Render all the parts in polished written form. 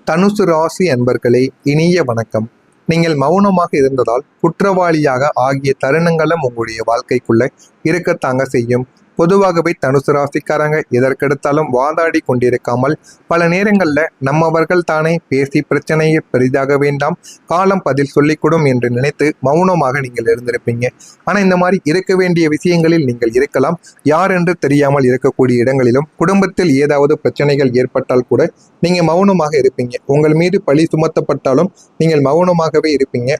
தனுசு ராசி அன்பர்களே, இனிய வணக்கம். நீங்கள் மௌனமாக இருந்ததால் குற்றவாளியாக ஆகிய தருணங்களும் உங்களுடைய வாழ்க்கைக்குள்ள இருக்கத்தாங்க செய்யும். பொதுவாகவே தனுசு ராசிக்காரங்க எதற்கெடுத்தாலும் வாதாடி கொண்டிருக்காமல் பல நேரங்கள்ல நம்மவர்கள் தானே பேசி பிரச்சனையை பெரிதாக வேண்டாம், காலம் பதில் சொல்லிக்கூடும் என்று நினைத்து மௌனமாக நீங்கள் இருந்திருப்பீங்க. ஆனா இந்த மாதிரி இருக்க வேண்டிய விஷயங்களில் நீங்கள் இருக்கலாம். யார் என்று தெரியாமல் இருக்கக்கூடிய இடங்களிலும் குடும்பத்தில் ஏதாவது பிரச்சனைகள் ஏற்பட்டால் கூட நீங்க மௌனமாக இருப்பீங்க. உங்கள் மீது பழி சுமத்தப்பட்டாலும் நீங்கள் மௌனமாகவே இருப்பீங்க.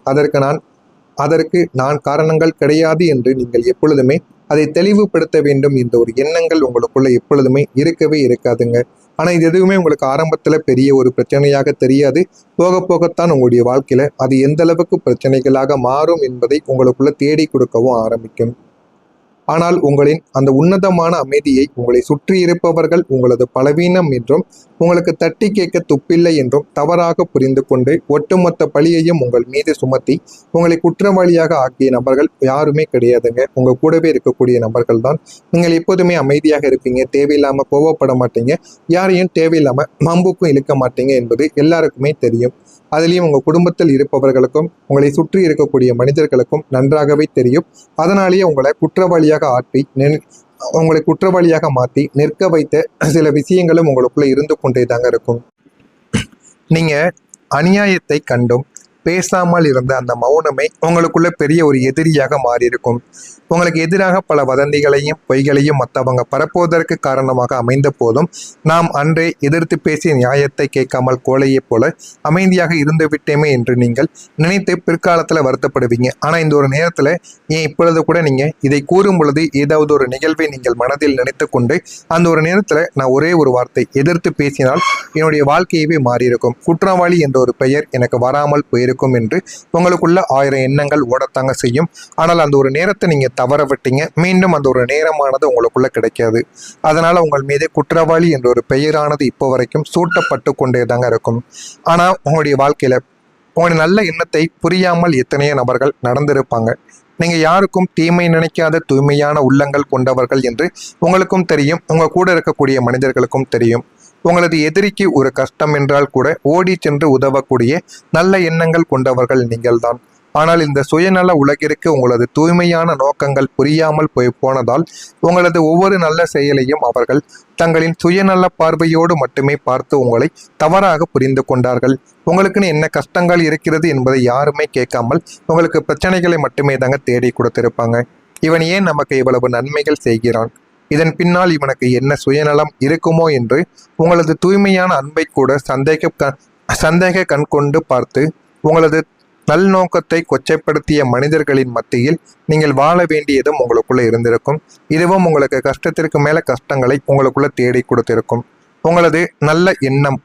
அதற்கு நான் காரணங்கள் கிடையாது என்று நீங்கள் எப்பொழுதுமே அதை தெளிவுபடுத்த வேண்டும் என்ற ஒரு எண்ணங்கள் உங்களுக்குள்ள எப்பொழுதுமே இருக்கவே இருக்காதுங்க. ஆனா இது எதுவுமே உங்களுக்கு ஆரம்பத்துல பெரிய ஒரு பிரச்சனையாக தெரியாது. போக போகத்தான் உங்களுடைய வாழ்க்கையில அது எந்த அளவுக்கு பிரச்சனைகளாக மாறும் என்பதை உங்களுக்குள்ள தேடி கொடுக்கவும் ஆரம்பிக்கும். ஆனால் உங்களின் அந்த உன்னதமான அமைதியை உங்களை சுற்றி இருப்பவர்கள் உங்களது பலவீனம் என்றும் உங்களுக்கு தட்டி கேட்க துப்பில்லை என்றும் தவறாக புரிந்து கொண்டு ஒட்டுமொத்த பழியையும் உங்கள் மீது சுமத்தி உங்களை குற்றவாளியாக ஆக்கிய நபர்கள் யாருமே கிடையாதுங்க. உங்க கூடவே இருக்கக்கூடிய நபர்கள் தான். நீங்கள் எப்போதுமே அமைதியாக இருப்பீங்க, தேவையில்லாம கோவப்பட மாட்டீங்க, யாரையும் தேவையில்லாம மம்புக்கும் இழுக்க மாட்டீங்க என்பது எல்லாருக்குமே தெரியும். அதுலேயும் உங்கள் குடும்பத்தில் இருப்பவர்களுக்கும் உங்களை சுற்றி இருக்கக்கூடிய மனிதர்களுக்கும் நன்றாகவே தெரியும். அதனாலேயே உங்களை குற்றவாளியாக மாற்றி நிற்க வைத்த சில விஷயங்களும் உங்களுக்குள்ள இருந்து கொண்டே தாங்க இருக்கும். நீங்க அநியாயத்தை கண்டும் பேசாமல் இருந்த அந்த மௌனமே உங்களுக்குள்ள பெரிய ஒரு எதிரியாக மாறியிருக்கும். உங்களுக்கு எதிராக பல வதந்திகளையும் பொய்களையும் மற்றவங்க பரப்புவதற்கு காரணமாக அமைந்த போதும் நாம் அன்றே எதிர்த்து பேசிய நியாயத்தை கேட்காமல் கோழையைப் போல அமைதியாக இருந்து விட்டேமே என்று நீங்கள் நினைத்து பிற்காலத்தில் வருத்தப்படுவீங்க. ஆனால் இந்த ஒரு நேரத்தில் ஏன் இப்பொழுது கூட நீங்கள் இதை கூறும் பொழுது ஏதாவது ஒரு நிகழ்வை நீங்கள் மனதில் நினைத்து கொண்டு அந்த ஒரு நேரத்தில் நான் ஒரே ஒரு வார்த்தை எதிர்த்து பேசினால் என்னுடைய வாழ்க்கையவே மாறியிருக்கும், குற்றவாளி என்ற ஒரு பெயர் எனக்கு வராமல் போயிருக்கும் என்று உங்களுக்குள்ள 1000 எண்ணங்கள் ஓடத்தாங்க செய்யும். ஆனால் அந்த ஒரு நேரத்தை நீங்க தவற விட்டீங்க. மீண்டும் அந்த ஒரு நேரமானது உங்களுக்குள்ள கிடைக்காது. அதனால உங்கள் மீது குற்றவாளி என்ற ஒரு பெயரானது இப்போ வரைக்கும் சூட்டப்பட்டு கொண்டே தாங்க இருக்கும். ஆனா உங்களுடைய வாழ்க்கையில உங்களுடைய நல்ல எண்ணத்தை புரியாமல் எத்தனையோ நபர்கள் நடந்திருப்பாங்க. நீங்க யாருக்கும் தீமை நினைக்காத தூய்மையான உள்ளங்கள் கொண்டவர்கள் என்று உங்களுக்கும் தெரியும், உங்க கூட இருக்கக்கூடிய மனிதர்களுக்கும் தெரியும். உங்களது எதிரிக்கு ஒரு கஷ்டம் என்றால் கூட ஓடி சென்று உதவக்கூடிய நல்ல எண்ணங்கள் கொண்டவர்கள் நீங்கள்தான். ஆனால் இந்த சுயநல உலகிற்கு உங்களது தூய்மையான நோக்கங்கள் புரியாமல் போனதால் உங்களது ஒவ்வொரு நல்ல செயலையும் அவர்கள் தங்களின் சுயநல பார்வையோடு மட்டுமே பார்த்து உங்களை தவறாக புரிந்து கொண்டார்கள். உங்களுக்குன்னு என்ன கஷ்டங்கள் இருக்கிறது என்பதை யாருமே கேட்காமல் உங்களுக்கு பிரச்சனைகளை மட்டுமே தாங்க தேடி கொடுத்திருப்பாங்க. இவன் ஏன் நமக்கு இவ்வளவு நன்மைகள் செய்கிறான், இதன் பின்னால் இவனுக்கு என்ன சுயநலம் இருக்குமோ என்று உங்களது தூய்மையான அன்பை கூட சந்தேக கண் கொண்டு பார்த்து உங்களது நல்நோக்கத்தை கொச்சைப்படுத்திய மனிதர்களின் மத்தியில் நீங்கள் வாழ வேண்டியதும் உங்களுக்குள்ள இருந்திருக்கும். இதுவும் உங்களுக்கு கஷ்டத்திற்கு மேல கஷ்டங்களை உங்களுக்குள்ள தேடி கொடுத்திருக்கும். உங்களது நல்ல எண்ணம்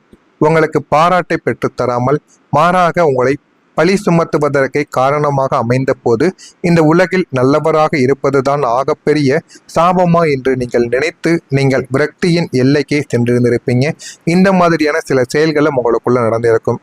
உங்களுக்கு பாராட்டை பெற்றுத்தராமல் மாறாக உங்களை பழி சுமத்துவதற்கு காரணமாக அமைந்த போது இந்த உலகில் நல்லவராக இருப்பதுதான் ஆகப்பெரிய சாபமா என்று நீங்கள் நினைத்து நீங்கள் விரக்தியின் எல்லைக்கே சென்றிருந்திருப்பீங்க. இந்த மாதிரியான சில செயல்களும் உங்களுக்குள்ள நடந்திருக்கும்.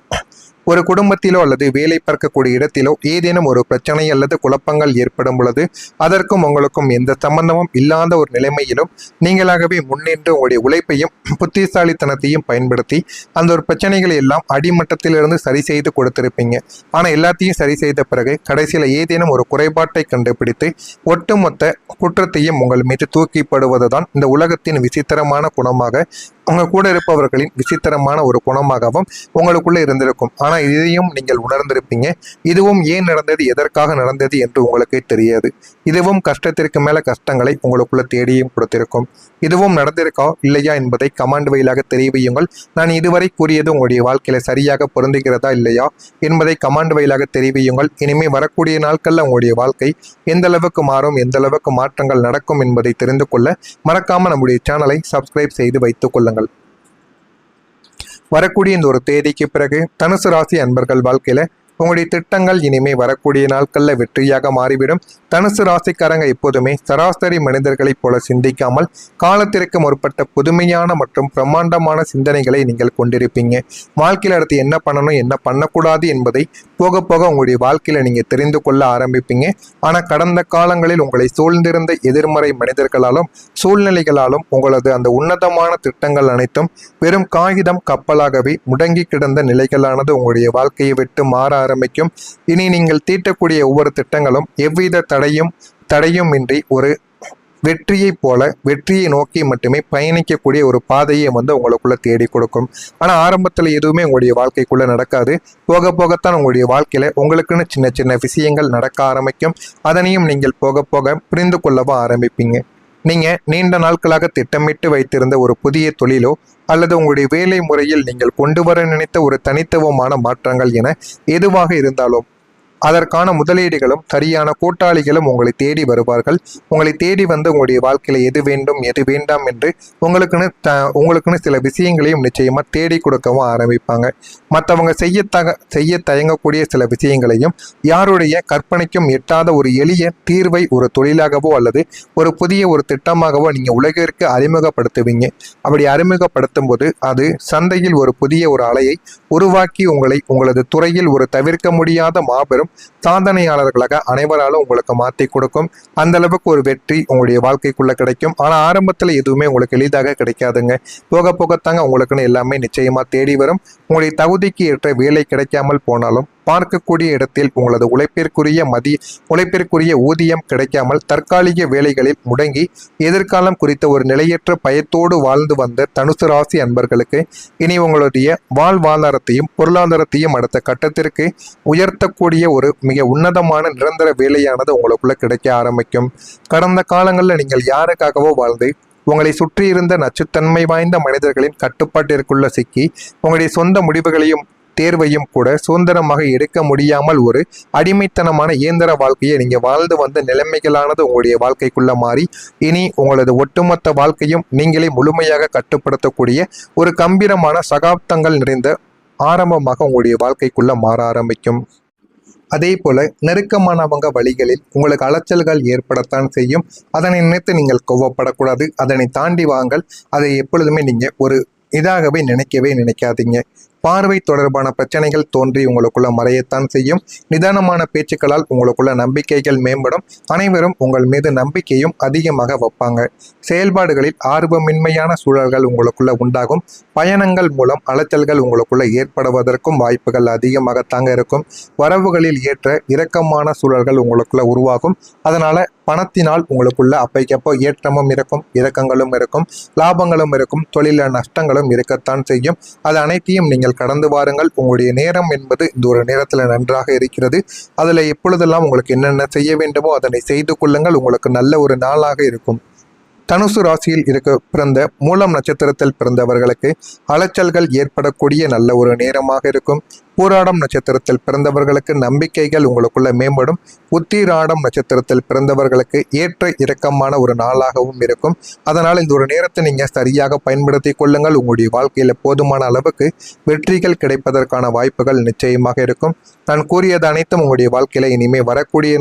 ஒரு குடும்பத்திலோ அல்லது வேலை பார்க்கக்கூடிய இடத்திலோ ஏதேனும் ஒரு பிரச்சனை அல்லது குழப்பங்கள் ஏற்படும் பொழுது அதற்கும் உங்களுக்கும் எந்த சம்பந்தமும் இல்லாத ஒரு நிலைமையிலும் நீங்களாகவே முன்னின்று உங்களுடைய உழைப்பையும் புத்திசாலித்தனத்தையும் பயன்படுத்தி அந்த ஒரு பிரச்சனைகளை எல்லாம் அடிமட்டத்திலிருந்து சரி செய்து கொடுத்திருப்பீங்க. ஆனால் எல்லாத்தையும் சரி செய்த பிறகு கடைசியில் ஏதேனும் ஒரு குறைபாட்டை கண்டுபிடித்து ஒட்டுமொத்த குற்றத்தையும் உங்கள் மீது தூக்கிப்படுவதுதான் இந்த உலகத்தின் விசித்திரமான குணமாக, உங்க கூட இருப்பவர்களின் விசித்திரமான ஒரு குணமாகவும் உங்களுக்குள்ள இருந்திருக்கும். ஆனா இதையும் நீங்கள் உணர்ந்திருப்பீங்க. இதுவும் ஏன் நடந்தது, எதற்காக நடந்தது என்று உங்களுக்கு தெரியாது. இதுவும் கஷ்டத்திற்கு மேல கஷ்டங்களை உங்களுக்குள்ள தேடியும் கொடுத்திருக்கும். இதுவும் நடந்திருக்கா இல்லையா என்பதை கமெண்ட் வாயிலாக தெரிவியுங்கள். நான் இதுவரை கூறியது உங்களுடைய வாழ்க்கையில சரியாக பொருந்துகிறதா இல்லையா என்பதை கமெண்ட் வாயிலாக தெரிவியுங்கள். இனிமே வரக்கூடிய நாட்கள்ல உங்களுடைய வாழ்க்கை எந்த அளவுக்கு மாறும், எந்த அளவுக்கு மாற்றங்கள் நடக்கும் என்பதை தெரிந்து கொள்ள மறக்காம நம்முடைய சேனலை சப்ஸ்கிரைப் செய்து வைத்துக் கொள்ளுங்கள். வரக்கூடிய இந்த ஒரு தேதிக்கு பிறகு தனுசு ராசி அன்பர்கள் வாழ்க்கையில உங்களுடைய திட்டங்கள் இனிமே வரக்கூடிய நாட்கள்ல வெற்றியாக மாறிவிடும். தனுசு ராசிக்காரங்க எப்போதுமே சராசரி மனிதர்களைப் போல சிந்திக்காமல் காலத்திற்கு முற்பட்ட புதுமையான மற்றும் பிரம்மாண்டமான சிந்தனைகளை நீங்கள் கொண்டிருப்பீங்க. வாழ்க்கையில் அடுத்து என்ன பண்ணணும், என்ன பண்ணக்கூடாது என்பதை போக போக உங்களுடைய வாழ்க்கையில நீங்க தெரிந்து கொள்ள ஆரம்பிப்பீங்க. ஆனா கடந்த காலங்களில் உங்களை சூழ்ந்திருந்த எதிர்மறை மனிதர்களாலும் சூழ்நிலைகளாலும் உங்களது அந்த உன்னதமான திட்டங்கள் அனைத்தும் வெறும் காகிதம் கப்பலாகவே முடங்கி கிடந்த நிலைகளானது உங்களுடைய வாழ்க்கையை விட்டு மாற ஆரம்பிக்கும். இனி நீங்கள் தீட்டக்கூடிய ஒவ்வொரு திட்டங்களும் எவ்வித தடையும் இன்றி ஒரு வெற்றியைப் போல வெற்றியை நோக்கி மட்டுமே பயணிக்கக்கூடிய ஒரு பாதையை உங்களுக்குள்ள தேடி கொடுக்கும். ஆனா ஆரம்பத்துல எதுவுமே உங்களுடைய வாழ்க்கைக்குள்ள நடக்காது. போக போகத்தான் உங்களுடைய வாழ்க்கையில உங்களுக்குன்னு சின்ன சின்ன விஷயங்கள் நடக்க ஆரம்பிக்கும். அதனையும் நீங்கள் போக போக புரிந்து கொள்ளவும் ஆரம்பிப்பீங்க. நீங்க நீண்ட நாட்களாக திட்டமிட்டு வைத்திருந்த ஒரு புதிய தொழிலோ அல்லது உங்களுடைய வேலை முறையில் நீங்கள் கொண்டு வர நினைத்த ஒரு தனித்துவமான மாற்றங்கள் என எதுவாக இருந்தாலும் அதற்கான முதலீடுகளும் சரியான கூட்டாளிகளும் உங்களை தேடி வருவார்கள். உங்களை தேடி வந்து உங்களுடைய வாழ்க்கையில எது வேண்டும் எது வேண்டாம் என்று உங்களுக்குன்னு சில விஷயங்களையும் நிச்சயமா தேடி கொடுக்கவும் ஆரம்பிப்பாங்க. மற்றவங்க செய்ய தயங்கக்கூடிய சில விஷயங்களையும் யாருடைய கற்பனைக்கும் எட்டாத ஒரு எளிய தீர்வை ஒரு தொழிலாகவோ அல்லது ஒரு புதிய ஒரு திட்டமாகவோ நீங்க உலகிற்கு அறிமுகப்படுத்துவீங்க. அப்படி அறிமுகப்படுத்தும் போது அது சந்தையில் ஒரு புதிய ஒரு அலையை உருவாக்கி உங்களது துறையில் ஒரு தவிர்க்க முடியாத மாபெரும் சாதனையாளர்களாக அனைவராலும் உங்களுக்கு மாற்றி கொடுக்கும். அந்த அளவுக்கு ஒரு வெற்றி உங்களுடைய வாழ்க்கைக்குள்ள கிடைக்கும். ஆனா ஆரம்பத்துல எதுவுமே உங்களுக்கு எளிதாக கிடைக்காதுங்க. போக போகத்தாங்க உங்களுக்குன்னு எல்லாமே நிச்சயமா தேடி வரும். உங்களுடைய தகுதிக்கு ஏற்ற வேலை கிடைக்காமல் போனாலும் பார்க்கக்கூடிய இடத்தில் உங்களது உழைப்பிற்குரிய ஊதியம் கிடைக்காமல் தற்காலிக வேலைகளில் முடங்கி எதிர்காலம் குறித்த ஒரு நிலையற்ற பயத்தோடு வாழ்ந்து வந்த தனுசு ராசி அன்பர்களுக்கு இனி உங்களுடைய வாழ்வாதாரத்தையும் பொருளாதாரத்தையும் அடுத்த கட்டத்திற்கு உயர்த்தக்கூடிய ஒரு மிக உன்னதமான நிரந்தர வேலையானது உங்களுக்குள்ள கிடைக்க ஆரம்பிக்கும். கடந்த காலங்களில் நீங்கள் யாருக்காகவோ வாழ்ந்து உங்களை சுற்றி இருந்த நச்சுத்தன்மை வாய்ந்த மனிதர்களின் கட்டுப்பாட்டிற்குள்ள சிக்கி உங்களுடைய சொந்த முடிவுகளையும் தேர்வையும் கூட சுதந்திரமாக எடுக்க முடியாமல் ஒரு அடிமைத்தனமான இயந்திர வாழ்க்கையை நீங்க வாழ்ந்து வந்த நிலைமைகளானது உங்களுடைய வாழ்க்கைக்குள்ள மாறி இனி உங்களது ஒட்டுமொத்த வாழ்க்கையும் நீங்களே முழுமையாக கட்டுப்படுத்தக்கூடிய ஒரு கம்பீரமான சகாப்தங்கள் நிறைந்த ஆரம்பமாக உங்களுடைய வாழ்க்கைக்குள்ள மாற ஆரம்பிக்கும். அதே போல நெருக்கமானவங்க வழிகளில் உங்களுக்கு அலைச்சல்கள் ஏற்படத்தான் செய்யும். அதனை நினைத்து நீங்கள் கோவப்படக்கூடாது. அதனை தாண்டி வாங்கள். அதை எப்பொழுதுமே நீங்க ஒரு இதாகவே நினைக்காதீங்க. பார்வை தொடர்பான பிரச்சனைகள் தோன்றி உங்களுக்குள்ள மறையத்தான் செய்யும். நிதானமான பேச்சுக்களால் உங்களுக்குள்ள நம்பிக்கைகள் மேம்படும். அனைவரும் உங்கள் மீது நம்பிக்கையும் அதிகமாக வைப்பாங்க. செயல்பாடுகளில் ஆர்வமின்மையான சூழல்கள் உங்களுக்குள்ள உண்டாகும். பயணங்கள் மூலம் அலைச்சல்கள் உங்களுக்குள்ள ஏற்படுவதற்கும் வாய்ப்புகள் அதிகமாகத்தாங்க இருக்கும். வரவுகளில் ஏற்ற இரக்கமான சூழல்கள் உங்களுக்குள்ள உருவாகும். அதனால பணத்தினால் உங்களுக்குள்ள அப்பைக்கப்போ ஏற்றமும் இருக்கும், இரக்கங்களும் இருக்கும், லாபங்களும் இருக்கும், தொழில நஷ்டங்களும் இருக்கத்தான் செய்யும். அது அனைத்தையும் நீங்கள் கடந்து வாருங்கள். உங்களுடைய நேரம் என்பது இந்த ஒரு நேரத்துல நன்றாக இருக்கிறது. அதுல எப்பொழுதெல்லாம் உங்களுக்கு என்னென்ன செய்ய வேண்டுமோ அதனை செய்து கொள்ளுங்கள். உங்களுக்கு நல்ல ஒரு நாளாக இருக்கும். தனுசு ராசியில் பிறந்த மூலம் நட்சத்திரத்தில் பிறந்தவர்களுக்கு அலைச்சல்கள் ஏற்படக்கூடிய நல்ல ஒரு நேரமாக இருக்கும். பூராடம் நட்சத்திரத்தில் பிறந்தவர்களுக்கு நம்பிக்கைகள் உங்களுக்குள்ள மேம்படும். உத்திராடம் நட்சத்திரத்தில் பிறந்தவர்களுக்கு ஏற்ற இறக்கமான ஒரு நாளாகவும் இருக்கும். அதனால் இந்த ஒரு நேரத்தை நீங்க சரியாக பயன்படுத்தி கொள்ளுங்கள். உங்களுடைய வாழ்க்கையில போதுமான அளவுக்கு வெற்றிகள் கிடைப்பதற்கான வாய்ப்புகள் நிச்சயமாக இருக்கும். நான் கூறியது அனைத்தும் உங்களுடைய வாழ்க்கையில இனிமே வரக்கூடிய